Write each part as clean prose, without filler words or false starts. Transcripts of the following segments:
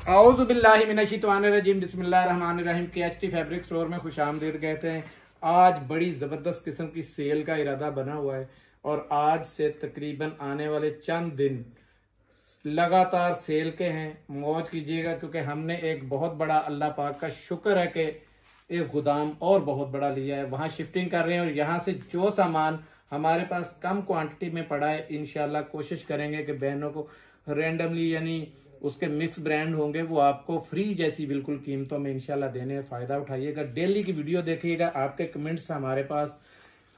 औज़ुबिल्लाहि मिनश्शैतानिर्रजीम बिस्मिल्लाहिर्रहमानिर्रहीम के HT fabric store में खुशामदीद कहते हैं। आज बड़ी ज़बरदस्त किस्म की सेल का इरादा बना हुआ है और आज से तकरीबन आने वाले चंद दिन लगातार सेल के हैं। मौज कीजिएगा क्योंकि हमने एक बहुत बड़ा अल्लाह पाक का शुक्र है कि एक गोदाम और बहुत बड़ा लिया है, वहाँ शिफ्टिंग कर रहे हैं और यहाँ से जो सामान हमारे पास कम क्वांटिटी में पड़ा है इंशाल्लाह कोशिश करेंगे कि बहनों को रैंडमली यानी उसके मिक्स ब्रांड होंगे वो आपको फ्री जैसी बिल्कुल कीमतों में इंशाल्लाह देने में फायदा उठाइएगा। डेली की वीडियो देखिएगा, आपके कमेंट्स हमारे पास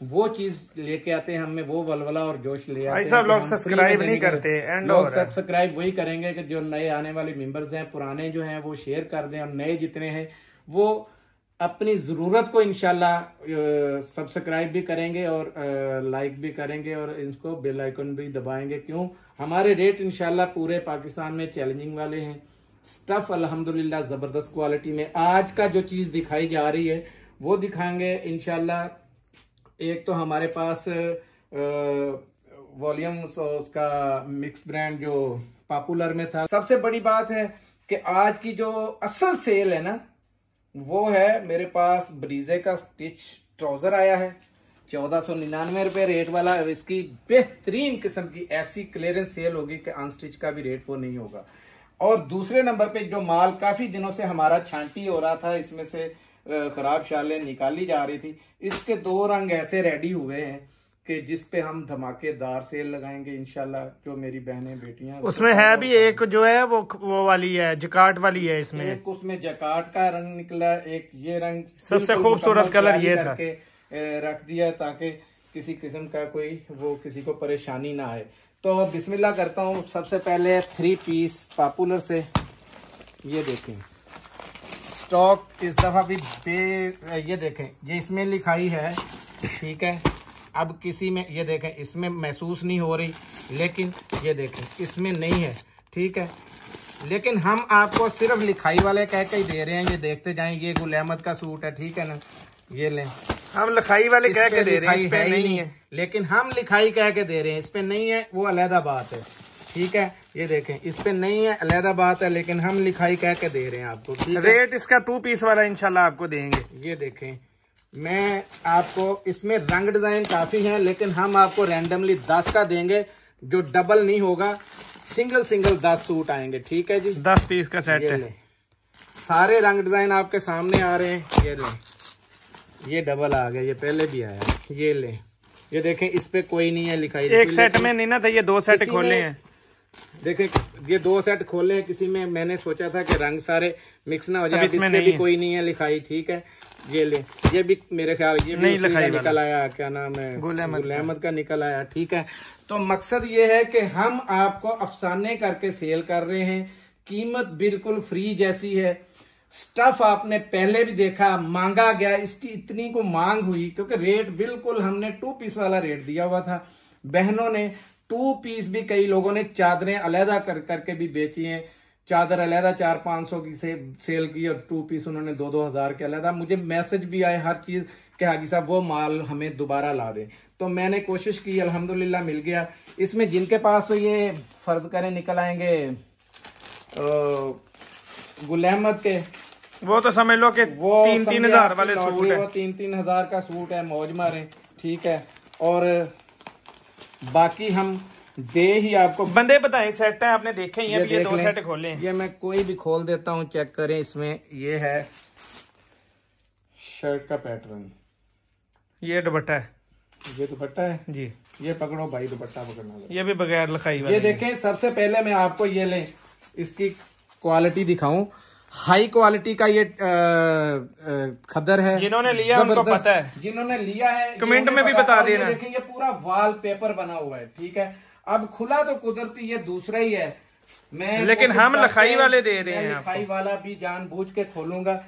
वो चीज लेके आते हैं, हमें वो वलवला और जोश ले आते हैं। लोग सब्सक्राइब नहीं करते, लोग सब्सक्राइब वही करेंगे कि जो नए आने वाले मेंबर्स हैं, पुराने जो हैं वो शेयर कर दें और नए जितने हैं वो अपनी ज़रूरत को इंशाल्लाह सब्सक्राइब भी करेंगे और लाइक भी करेंगे और इनको बेल आइकन भी दबाएंगे। क्यों, हमारे रेट इंशाल्लाह पूरे पाकिस्तान में चैलेंजिंग वाले हैं। स्टफ अल्हम्दुलिल्लाह ज़बरदस्त क्वालिटी में। आज का जो चीज़ दिखाई जा रही है वो दिखाएंगे इंशाल्लाह। एक तो हमारे पास वॉल्यूम्स उसका मिक्स ब्रांड जो पॉपुलर में था। सबसे बड़ी बात है कि आज की जो असल सेल है ना वो है मेरे पास ब्रीजे का स्टिच ट्राउजर आया है 1499 रुपये रेट वाला। और इसकी बेहतरीन किस्म की ऐसी क्लियरेंस सेल होगी कि अनस्टिच का भी रेट वो नहीं होगा। और दूसरे नंबर पे जो माल काफी दिनों से हमारा छांटी हो रहा था, इसमें से खराब शालें निकाली जा रही थी, इसके दो रंग ऐसे रेडी हुए हैं कि जिस पे हम धमाकेदार सेल लगाएंगे इंशाल्लाह। जो मेरी बहनें बेटियां उसमें है भी एक जो है वो वाली है, जकार्ड वाली है। इसमें एक उसमें जकार्ड का रंग निकला, एक ये रंग सबसे खूबसूरत कलर ये था रख दिया ताकि किसी किस्म का कोई वो किसी को परेशानी ना आए। तो बिस्मिल्लाह करता हूँ। सबसे पहले 3 पीस पॉपुलर से ये देखें, स्टॉक इस दफा भी ये देखें, ये इसमें लिखाई है, ठीक है। अब किसी में ये देखें इसमें महसूस नहीं हो रही, लेकिन ये देखें इसमें नहीं है, ठीक है। लेकिन हम आपको सिर्फ लिखाई वाले कह के ही दे रहे हैं। ये देखते जाएं, ये गुल अहमद का सूट है, ठीक है ना, ये लें। हम लिखाई वाले कह के दे रहे हैं, इस पे नहीं है, लेकिन हम लिखाई कह के दे रहे हैं। इस पे नहीं है वो अलहदा बात है, ठीक है। ये देखें इस पे नहीं है अलहदा बात है, लेकिन हम लिखाई कह के दे रहे हैं आपको, ठीक है। रेट इसका 2 पीस वाला इंशाल्लाह आपको देंगे। ये देखें, मैं आपको इसमें रंग डिजाइन काफी हैं, लेकिन हम आपको रैंडमली 10 का देंगे जो डबल नहीं होगा। सिंगल 10 सूट आएंगे, ठीक है जी। 10 पीस का सेट है। सारे रंग डिजाइन आपके सामने आ रहे हैं। ये लें, ये डबल आ गया, ये पहले भी आया, ये लें। ये देखें इस पे कोई नहीं है लिखाई, एक सेट में नहीं ना था, ये 2 सेट खोले हैं। देखें ये 2 सेट खोले हैं। किसी में मैंने सोचा था कि रंग सारे मिक्स ना हो जाए, इसमें भी कोई नहीं है लिखाई, ठीक है। ये ले, ये भी मेरे ख्याल ये भी निकल आया, क्या नाम है, गुल अहमद का निकल आया, ठीक है। तो मकसद ये है कि हम आपको अफसाने करके सेल कर रहे हैं। कीमत बिल्कुल फ्री जैसी है। स्टफ आपने पहले भी देखा, मांगा गया, इसकी इतनी को मांग हुई क्योंकि रेट बिल्कुल हमने 2 पीस वाला रेट दिया हुआ था। बहनों ने 2 पीस भी, कई लोगों ने चादरें अलहदा करके भी बेची हैं। चादर अलहदा 400-500 की सेल की और 2 पीस उन्होंने 2-2 हज़ार के अलहदा। मुझे मैसेज भी आए हर चीज के हाजी साहब वो माल हमें दोबारा ला दें। तो मैंने कोशिश की, अल्हम्दुलिल्लाह मिल गया। इसमें जिनके पास तो ये फर्ज करें निकल आएंगे गुल अहमद के, वो तो समझ लो कि वो 3-3 हज़ार वाले सूट है, वो 3-3 हज़ार का सूट है, मौज मारे, ठीक है। और बाकी हम दे ही आपको बंदे बताए सेट है, आपने देखे ही है, ये 2 सेट खोले हैं। ये मैं कोई भी खोल देता हूँ, चेक करें। इसमें ये है शर्ट का पैटर्न, ये दुपट्टा है, ये दुपट्टा है जी। ये पकड़ो भाई, दुपट्टा पकड़ना, ये भी बगैर लिखाई वाला। ये देखें, सबसे पहले मैं आपको ये लें इसकी क्वालिटी दिखाऊं। हाई क्वालिटी का ये खद्दर है। जिन्होंने लिया उनको पता है, जिन्होंने लिया है कमेंट में भी बता देना। देखें ये पूरा वॉल पेपर बना हुआ है, ठीक है। अब खुला तो कुदरती ये दूसरा ही है, मैं लेकिन हम लिखाई वाले दे रहे हैं। लिखाई वाला भी जानबूझ के खोलूंगा,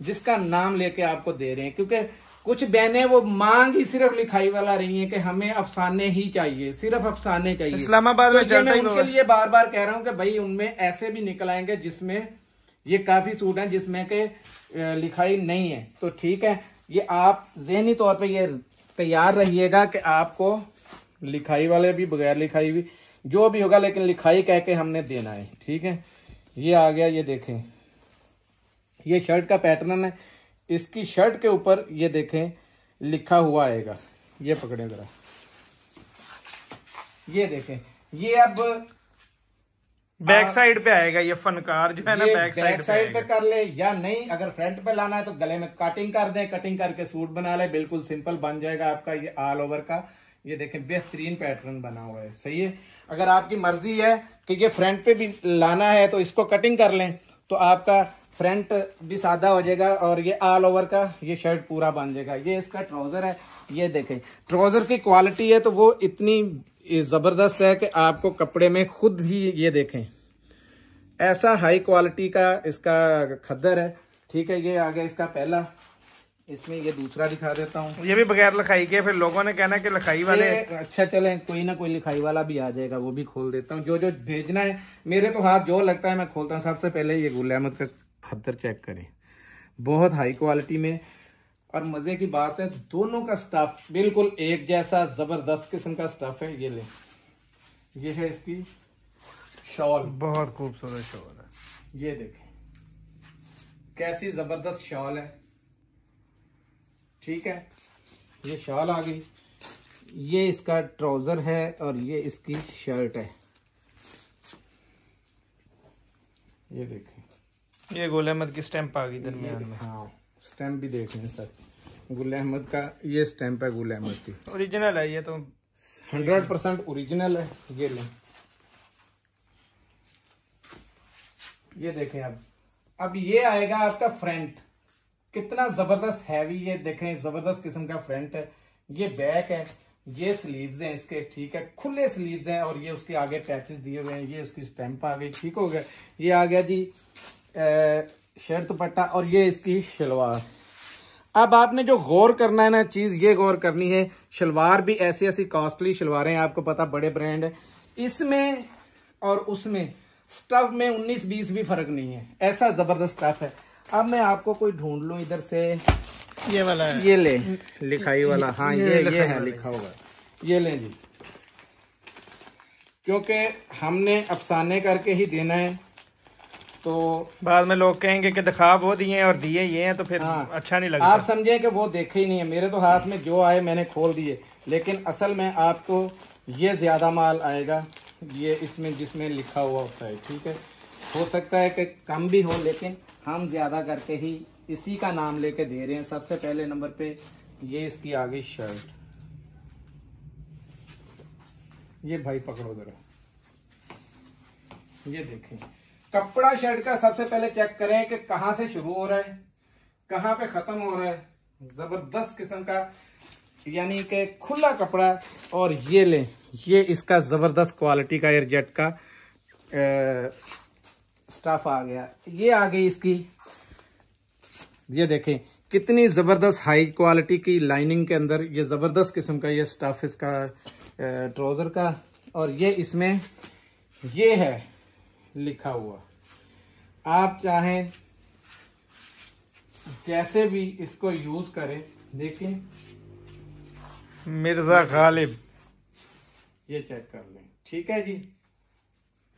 जिसका नाम लेके आपको दे रहे हैं, क्योंकि कुछ बहनें वो मांग ही सिर्फ लिखाई वाला रही है कि हमें अफसाने ही चाहिए, सिर्फ अफसाने चाहिए। इस्लामाबाद में मैं उनके लिए बार बार कह रहा हूँ कि भाई उनमें ऐसे भी निकल आएंगे जिसमें ये काफी सूट हैं जिसमें के लिखाई नहीं है, तो ठीक है। ये आप ज़हनी तौर पे ये तैयार रहिएगा कि आपको लिखाई वाले भी बगैर लिखाई भी जो भी होगा, लेकिन लिखाई कह के हमने देना है, ठीक है। ये आ गया, ये देखें, ये शर्ट का पैटर्न है। इसकी शर्ट के ऊपर ये देखें लिखा हुआ आएगा, ये पकड़ें जरा, ये देखें, ये अब बैक साइड पे आएगा। ये फनकार जो है ना बैक साइड पे कर ले, या नहीं अगर फ्रंट पे लाना है तो गले में कटिंग कर दें, कटिंग करके सूट बना ले, बिल्कुल सिंपल बन जाएगा आपका ये ऑल ओवर का। ये देखें बेहतरीन पैटर्न बना हुआ है, सही है। अगर आपकी मर्जी है कि ये फ्रंट पे भी लाना है तो इसको कटिंग कर लें, तो आपका फ्रंट भी सादा हो जाएगा और ये ऑल ओवर का ये शर्ट पूरा बन जाएगा। ये इसका ट्राउजर है, ये देखें ट्राउजर की क्वालिटी है तो वो इतनी जबरदस्त है कि आपको कपड़े में खुद ही, ये देखें ऐसा हाई क्वालिटी का इसका खद्दर है, ठीक है। ये आ गया इसका पहला, इसमें ये दूसरा दिखा देता हूँ। ये भी बगैर लिखाई के, फिर लोगों ने कहना कि लिखाई वाले, अच्छा चले कोई ना कोई लिखाई वाला भी आ जाएगा, वो भी खोल देता हूँ। जो जो भेजना है मेरे तो हाथ जो लगता है मैं खोलता हूँ। सबसे पहले ये गुल अहमद का खद्दर चेक करें, बहुत हाई क्वालिटी में। और मजे की बात है दोनों का स्टफ बिल्कुल एक जैसा जबरदस्त किस्म का स्टफ है। ये ले, ये है इसकी शॉल, बहुत खूबसूरत शॉल है। ये देखें कैसी जबरदस्त शॉल है, ठीक है। ये शॉल आ गई, ये इसका ट्राउजर है और ये इसकी शर्ट है। ये देखें, ये गुल अहमद की स्टैंप आ गई दरमियान में। हाँ स्टैंप भी देख लें सर, गुल अहमद का ये स्टैंप है, गुल अहमद की ओरिजिनल है, ये तो 100% ओरिजिनल है। ये लें, ये देखें। अब ये आएगा आपका फ्रंट, कितना जबरदस्त हैवी, ये देखें जबरदस्त किस्म का फ्रंट है। ये बैक है, ये स्लीव्स हैं इसके, ठीक है, खुले स्लीव्स हैं और ये उसके आगे पैचेस दिए हुए हैं। ये उसकी स्टैंप आ गई, ठीक हो गया। ये आ गया जी शर्ट दुपट्टा और ये इसकी शलवार। अब आपने जो गौर करना है ना चीज, ये गौर करनी है, शलवार भी ऐसी ऐसी कॉस्टली शलवारें आपको पता, बड़े ब्रांड है, इसमें और उसमें स्टफ में 19-20 भी फर्क नहीं है, ऐसा जबरदस्त स्टफ है। अब मैं आपको कोई ढूंढ लूं इधर से, ये वाला है, ये ले लिखाई वाला, हाँ ये है लिखा हुआ, ये ले जी, क्योंकि हमने अफसाने करके ही देना है। तो बाद में लोग कहेंगे कि दिखा वो दिए और दिए ये हैं, तो फिर हाँ, अच्छा नहीं लगता। आप समझे कि वो देखे ही नहीं है। मेरे तो हाथ में जो आए मैंने खोल दिए, लेकिन असल में आपको ये ज्यादा माल आएगा, ये इसमें जिसमें लिखा हुआ होता है, ठीक है। हो सकता है कि कम भी हो, लेकिन हम ज्यादा करके ही इसी का नाम लेके दे रहे हैं। सबसे पहले नंबर पे ये इसकी आ गई शर्ट, ये भाई पकड़ो जरा, ये देखें कपड़ा शर्ट का सबसे पहले चेक करें कि कहां से शुरू हो रहा है, कहां पे खत्म हो रहा है। जबरदस्त किस्म का, यानी कि खुला कपड़ा। और ये लें, ये इसका जबरदस्त क्वालिटी का एयरजेट का स्टफ आ गया। ये आ गई इसकी, ये देखें कितनी जबरदस्त हाई क्वालिटी की लाइनिंग के अंदर ये जबरदस्त किस्म का ये स्टफ इसका ट्राउजर का। और ये इसमें ये है लिखा हुआ, आप चाहें जैसे भी इसको यूज करें। देखिए मिर्जा गालिब, ये चेक कर लें, ठीक है जी।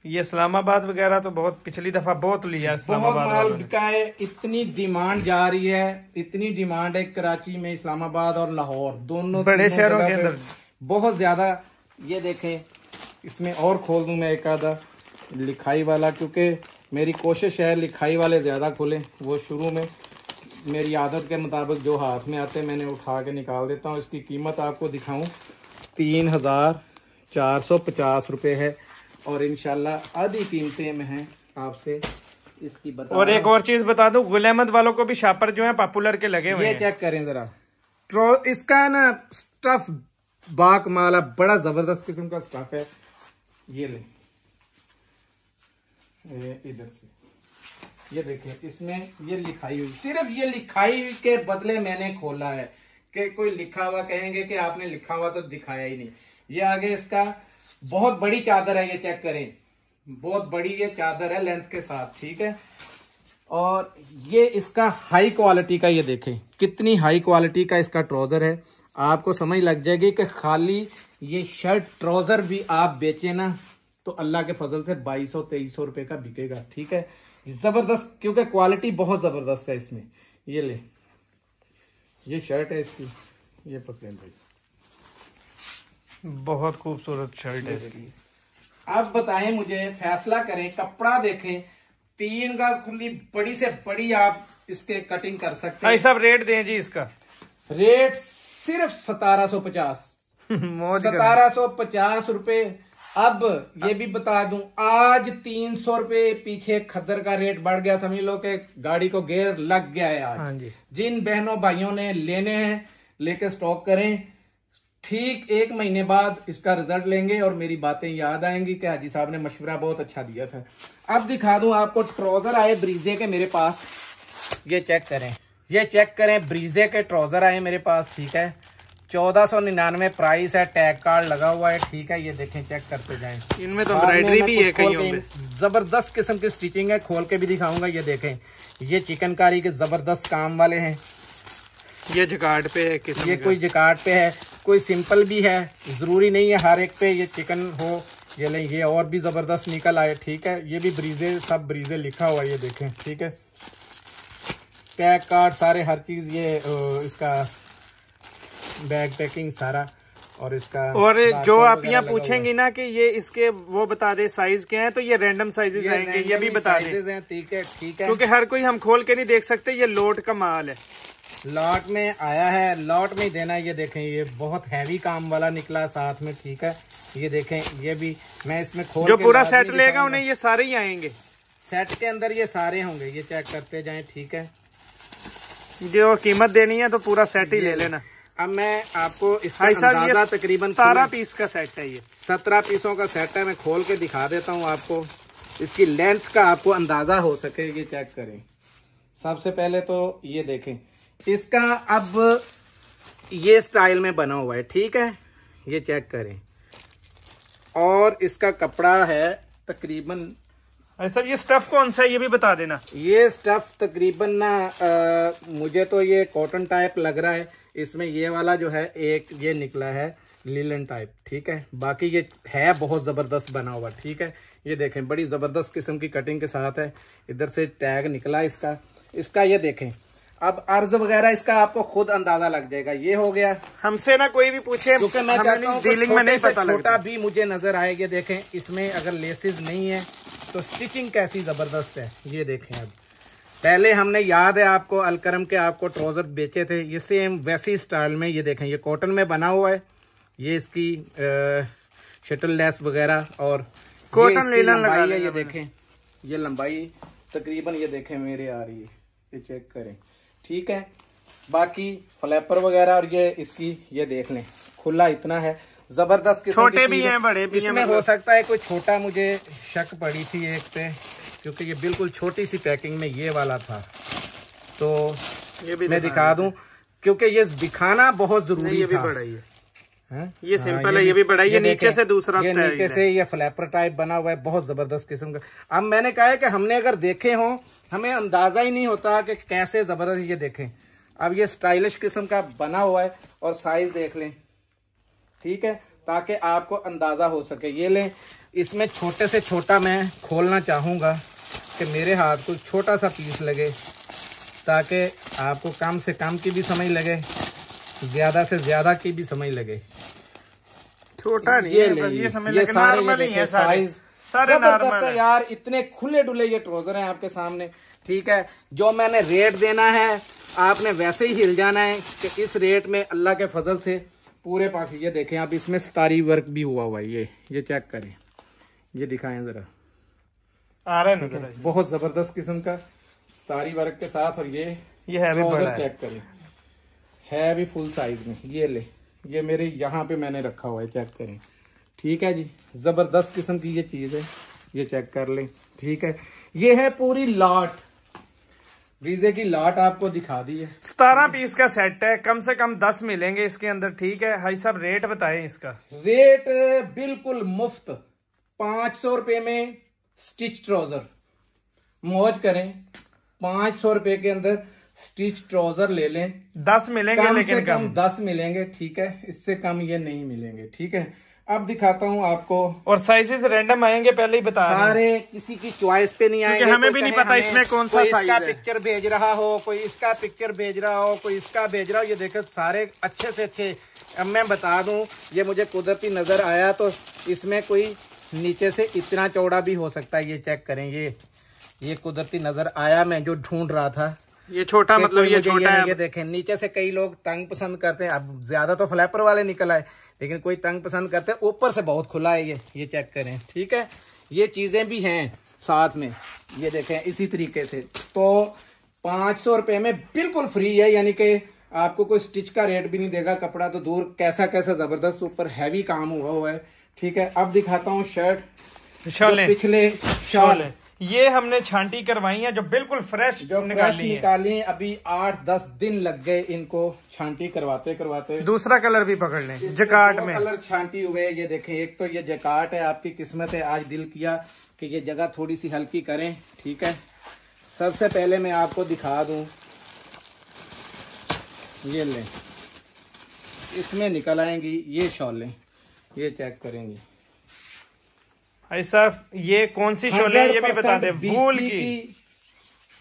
ये इस्लामाबाद वगैरह तो बहुत पिछली दफा बहुत लिया, बहुत माल बिका है, इतनी डिमांड जा रही है, इतनी डिमांड है कराची में, इस्लामाबाद और लाहौर दोनों बड़े शहरों के अंदर बहुत ज्यादा। ये देखें इसमें और खोल दूं मैं एक आधा लिखाई वाला, क्योंकि मेरी कोशिश है लिखाई वाले ज्यादा खुले। वो शुरू में मेरी आदत के मुताबिक जो हाथ में आते मैंने उठा के निकाल देता हूँ। इसकी कीमत आपको दिखाऊं 3450 रुपये है और इंशाल्लाह आधी कीमतें में है आपसे इसकी बता। और एक और चीज बता दूं, गुल अहमद वालों को भी शापर जो है पॉपुलर के लगे हुए हैं। ये चेक करें जरा, इसका ना स्टफ बाकमाल, बड़ा जबरदस्त किस्म का स्टफ है। ये ले इधर से, ये देखिए इसमें ये लिखाई हुई, सिर्फ ये लिखाई के बदले मैंने खोला है कि कोई लिखा हुआ कहेंगे कि आपने लिखा हुआ तो दिखाया ही नहीं। ये आगे इसका बहुत बड़ी चादर है, ये चेक करें, बहुत बड़ी ये चादर है लेंथ के साथ, ठीक है। और ये इसका हाई क्वालिटी का, ये देखें कितनी हाई क्वालिटी का इसका ट्राउजर है। आपको समझ लग जाएगी कि खाली ये शर्ट ट्राउजर भी आप बेचे ना तो अल्लाह के फजल से 2200-2300 रुपए का बिकेगा। ठीक है, जबरदस्त, क्योंकि क्वालिटी बहुत जबरदस्त है इसमें। ये ले, ये शर्ट है इसकी, ये पकड़े भाई, बहुत खूबसूरत शर्ट है इसकी। अब बताएं मुझे, फैसला करें, कपड़ा देखें, 3 गज खुली बड़ी से बड़ी आप इसके कटिंग कर सकते हैं। सब रेट दें जी इसका। रेट सिर्फ 1750 1750 रुपए। अब ये भी बता दूं, आज 300 रुपए पीछे खद्दर का रेट बढ़ गया, समझ लो कि गाड़ी को गेयर लग गया है आज। हाँ जी। जिन बहनों भाइयों ने लेने हैं लेके स्टॉक करें, ठीक 1 महीने बाद इसका रिजल्ट लेंगे और मेरी बातें याद आएंगी कि हाजी साहब ने मशवरा बहुत अच्छा दिया था। अब दिखा दूं आपको, ट्राउजर आए ब्रीजे के मेरे पास, ये चेक करें, ये चेक करें, ब्रीजे के ट्राउजर आए मेरे पास। ठीक है, 1499 प्राइस है, टैग कार्ड लगा हुआ है। ठीक है, ये देखें, चेक करते जाएं। इनमें तो एम्ब्रॉयडरी भी है कहीं पे। जबरदस्त किस्म की स्टिचिंग है, खोल के भी दिखाऊंगा। ये देखें, ये चिकनकारी के जबरदस्त काम वाले हैं। ये जकार्ड पे है किस्म, ये कोई जकार्ड पे है, कोई सिंपल भी है, जरूरी नहीं है हर एक पे ये चिकन हो। ये लें, ये और भी जबरदस्त निकल आए। ठीक है, ये भी ब्रीजे, सब ब्रीजे लिखा हुआ है, ये देखें। ठीक है, टैग कार्ड सारे, हर चीज, ये इसका बैग पैकिंग सारा, और इसका, और जो आप यहाँ पूछेंगी ना कि ये इसके वो बता दे साइज क्या है, तो ये रैंडम साइजेस आएंगे, ये भी बता दें। ठीक है, ठीक है, क्योंकि हर कोई हम खोल के नहीं देख सकते, ये लोट का माल है, लॉट में आया है, लॉट में ही देना है। ये देखें, ये बहुत हैवी काम वाला निकला साथ में। ठीक है, ये देखें, ये भी मैं इसमें खोल जो पूरा सेट लेगा उन्हें ये सारे ही आएंगे, सेट के अंदर ये सारे होंगे, ये चेक करते जाएं। ठीक है, जो कीमत देनी है तो पूरा सेट ही ले लेना। अब मैं आपको इसका अंदाजा तकरीबन 17 पीस का सेट है, ये 17 पीसों का सेट है। मैं खोल के दिखा देता हूँ आपको, इसकी लेंथ का आपको अंदाजा हो सके। ये चेक करें, सबसे पहले तो ये देखें, इसका अब ये स्टाइल में बना हुआ है। ठीक है, ये चेक करें, और इसका कपड़ा है तकरीबन, सर ये स्टफ कौन सा है ये भी बता देना। ये स्टफ तकरीबन ना मुझे तो ये कॉटन टाइप लग रहा है। इसमें ये वाला जो है एक ये निकला है लिलन टाइप। ठीक है, बाकी ये है बहुत जबरदस्त बना हुआ। ठीक है, ये देखें, बड़ी जबरदस्त किस्म की कटिंग के साथ है। इधर से टैग निकला इसका ये देखें। अब अर्ज वगैरह इसका आपको खुद अंदाजा लग जाएगा। ये हो गया, हमसे ना कोई भी पूछे, क्योंकि मैं चाहता हूँ डीलिंग में नहीं पता छोटा भी मुझे नजर आए। ये देखें, इसमें अगर लेसेस नहीं है तो स्टिचिंग कैसी जबरदस्त है। ये देखें, अब पहले हमने याद है आपको अलकरम के आपको ट्राउजर बेचे थे, ये सेम वैसी स्टाइल में। ये देखें, ये कॉटन में बना हुआ है, ये इसकी शटल लेस वगैरह और कॉटन लंबाई है। ये देखें, ये लंबाई तकरीबन ये देखें मेरे आ रही है, ये चेक करें। ठीक है, बाकी फ्लैपर वगैरह और ये इसकी ये देख लें, खुला इतना है, जबरदस्त किस्म छोटे भी हैं बड़े भी हैं। इसमें हो सकता है कोई छोटा, मुझे शक पड़ी थी एक पे, क्योंकि ये बिल्कुल छोटी सी पैकिंग में ये वाला था। तो ये भी मैं दिखा दूं, क्योंकि ये दिखाना बहुत जरूरी था। ये भी बड़ा ही है, ये सिंपल है, ये भी बड़ा है। ये नीचे से दूसरा स्टाइल है, नीचे से ये फ्लैपर टाइप बना हुआ है, बहुत जबरदस्त किस्म का। अब मैंने कहा है कि हमने अगर देखे हो, हमें अंदाजा ही नहीं होता कि कैसे जबरदस्त। ये देखें, अब ये स्टाइलिश किस्म का बना हुआ है, और साइज देख लें। ठीक है, ताकि आपको अंदाजा हो सके। ये लें, इसमें छोटे से छोटा मैं खोलना चाहूंगा कि मेरे हाथ को छोटा सा पीस लगे, ताकि आपको कम से कम की भी समझ लगे, ज्यादा से ज्यादा की भी समझ लगे। छोटा नहीं ये है, ये समझ ये सारे ये देखें, साइज सारे जबरदस्त है यार, इतने खुले डुले ये ट्राउजर हैं आपके सामने। ठीक है, जो मैंने रेट देना है आपने वैसे ही हिल जाना है कि इस रेट में अल्लाह के फजल से पूरे पास। ये देखें आप, इसमें सितारी वर्क भी हुआ हुआ है, ये चेक करें, ये दिखाएं जरा, आ रहा है बहुत जबरदस्त किस्म का सितारी वर्क के साथ। और ये है भी बड़ा, चेक करें, है भी फुल साइज में। ये ले, ये मेरे यहाँ पे मैंने रखा हुआ है, चेक करें। ठीक है जी, जबरदस्त किस्म की ये चीज है, ये चेक कर लें। ठीक है, ये है पूरी लॉट, ब्रीजे की लॉट आपको दिखा दी है। 17 पीस का सेट है, कम से कम 10 मिलेंगे इसके अंदर। ठीक है, हाई साहब रेट बताएं इसका। रेट बिल्कुल मुफ्त, 500 रुपए में स्टिच ट्राउजर। मौज करें, 500 रुपए के अंदर स्टिच ट्राउजर ले लें। 10 मिलेंगे, कम लेकिन से कम 10 मिलेंगे। ठीक है, इससे कम ये नहीं मिलेंगे। ठीक है, अब दिखाता हूँ आपको। और साइजेस रैंडम आएंगे, पहले ही बता सारे किसी की चॉइस पे नहीं आएंगे, हमें भी नहीं पता इसमें कौन सा साइज है। पिक्चर भेज रहा हो, कोई इसका पिक्चर भेज रहा हो, कोई इसका भेज रहा हो। ये देखो सारे अच्छे से अच्छे। अब मैं बता दूं, ये मुझे कुदरती नजर आया, तो इसमें कोई नीचे से इतना चौड़ा भी हो सकता है। ये चेक करें, ये कुदरती नजर आया, मैं जो ढूंढ रहा था। ये छोटा, मतलब ये छोटा है। ये देखें, नीचे से कई लोग तंग पसंद करते हैं। अब ज्यादा तो फ्लैपर वाले निकल आए, लेकिन कोई तंग पसंद करते हैं। ऊपर से बहुत खुला है ये चेक करें, ठीक है। ये चीजें भी हैं साथ में, ये देखें इसी तरीके से। तो 500 रुपए में बिल्कुल फ्री है, यानी कि आपको कोई स्टिच का रेट भी नहीं देगा। कपड़ा तो दूर, कैसा कैसा जबरदस्त ऊपर हैवी काम हुआ है, ठीक है। अब दिखाता हूँ शर्ट, पिछले शॉल ये हमने छांटी करवाई है, जो बिल्कुल फ्रेश निकाली है। अभी 8-10 दिन लग गए इनको छांटी करवाते करवाते। दूसरा कलर भी पकड़ लें, जकार्ड में कलर छांटी हुए। ये देखें, एक तो ये जकार्ड है, आपकी किस्मत है। आज दिल किया कि ये जगह थोड़ी सी हल्की करें, ठीक है। सबसे पहले मैं आपको दिखा दूं, ये लें, इसमें निकल आएंगी ये शॉलें, ये चेक करेंगी। ऐसा ये कौन सी शॉल है ये भी बता दे। वूल की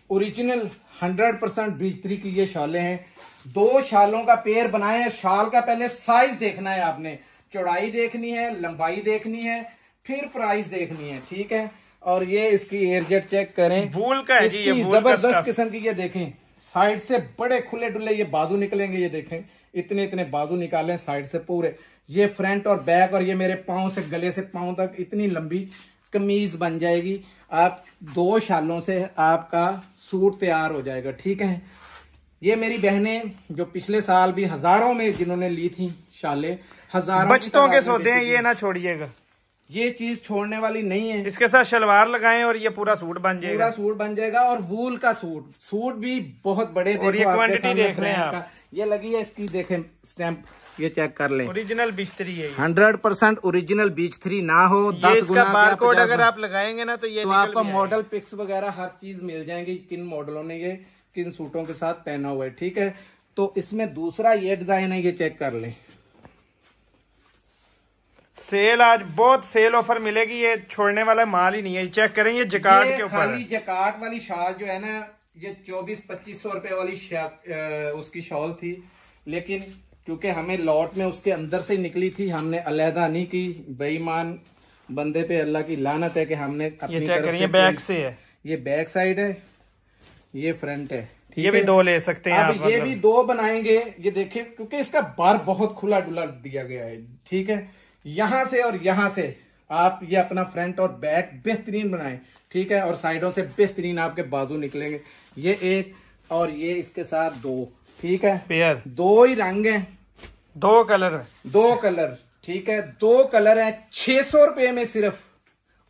ओरिजिनल 100% बिजतरी की ये शॉलें हैं। 2 शालों का पेयर बनाए हैं। शाल का पहले साइज देखना है आपने, चौड़ाई देखनी है, लंबाई देखनी है, फिर प्राइस देखनी है, ठीक है। और ये इसकी एयरजेट चेक करें, वूल का है, इसकी जबरदस्त किस्म की। ये देखें साइड से बड़े खुले डुले ये बाजू निकलेंगे, ये देखें इतने इतने बाजू निकाले साइड से पूरे। ये फ्रंट और बैक, और ये मेरे पांव से गले से पांव तक इतनी लंबी कमीज बन जाएगी। आप 2 शालों से आपका सूट तैयार हो जाएगा, ठीक है। ये मेरी बहनें जो पिछले साल भी हजारों में जिन्होंने ली थी शालें, हजारों बचतों के सौदे हैं, ये ना छोड़िएगा। ये चीज छोड़ने वाली नहीं है। इसके साथ शलवार लगाएं और ये पूरा सूट बन जाएगा, पूरा सूट बन जाएगा। और वूल का सूट भी बहुत बड़े, और ये क्वांटिटी देख रहे हैं आप, ये लगी है इसकी, देखें स्टैंप, ये चेक कर लें। ओरिजिनल बिजतरी है, 100% ओरिजिनल बिजतरी ना हो। 10 गुना बारकोड अगर आप लगाएंगे ना, तो ये आपको मॉडल पिक्स वगैरह हर चीज मिल जाएंगी, किन मॉडलों ने ये किन सूटों के साथ पहना हुआ है, ठीक है। तो इसमें दूसरा ये डिजाइन है, ये चेक कर लें। सेल आज बहुत सेल ऑफर मिलेगी, ये छोड़ने वाला माल ही नहीं है। चेक करें, ये जकार्ड के ऊपर, खाली जकार्ड वाली शाल जो है ना, ये 2400-2500 रुपए वाली उसकी शॉल थी। लेकिन क्योंकि हमें लॉट में उसके अंदर से निकली थी, हमने अलहदा नहीं की। बेईमान बंदे पे अल्लाह की लानत है कि हमने अपनी तरफ से, बैक से है, ये बैक साइड है, ये फ्रंट है, ये भी 2 ले सकते हैं आप। ये भी 2 बनाएंगे। ये देखिए, क्योंकि इसका बार बहुत खुला डुला दिया गया है, ठीक है। यहां से और यहां से आप ये अपना फ्रंट और बैक बेहतरीन बनाएं, ठीक है। और साइडों से बेहतरीन आपके बाजू निकलेंगे। ये एक और ये इसके साथ 2, ठीक है। पेयर 2 ही रंग हैं, 2 कलर, 2 कलर, ठीक है। 2 कलर हैं 600 रुपए में सिर्फ।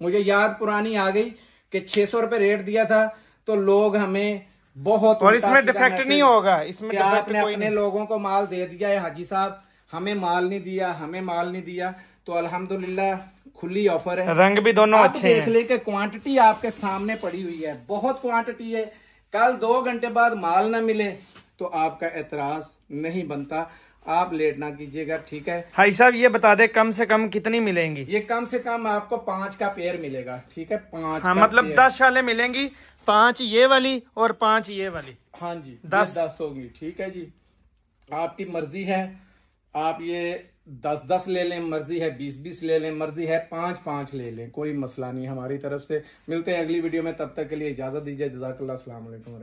मुझे याद पुरानी आ गई कि 600 रुपए रेट दिया था, तो लोग हमें बहुत, और इसमें डिफेक्ट नहीं होगा, इसमें आपने अपने लोगों को माल दे दिया है हाजी साहब, हमें माल नहीं दिया, हमें माल नहीं दिया। तो अल्हम्दुलिल्लाह खुली ऑफर है। रंग भी दोनों अच्छे हैं। देख ले कि क्वांटिटी आपके सामने पड़ी हुई है, बहुत क्वांटिटी है। कल 2 घंटे बाद माल ना मिले तो आपका एतराज नहीं बनता, आप लेट ना कीजिएगा, ठीक है। हाई साहब ये बता दे कम से कम कितनी मिलेंगी? ये कम से कम आपको 5 का पेयर मिलेगा, ठीक है। 5, हाँ, मतलब 10 शालें मिलेंगी, 5 ये वाली और 5 ये वाली। हाँ जी, 10 होगी, ठीक है जी। आपकी मर्जी है, आप ये 10-10 ले लें, मर्जी है 20-20 ले लें, मर्जी है 5-5 ले लें, कोई मसला नहीं हमारी तरफ से। मिलते हैं अगली वीडियो में, तब तक के लिए इजाजत दीजिए। जज़ाकल्लाह, अस्सलाम वालेकुम।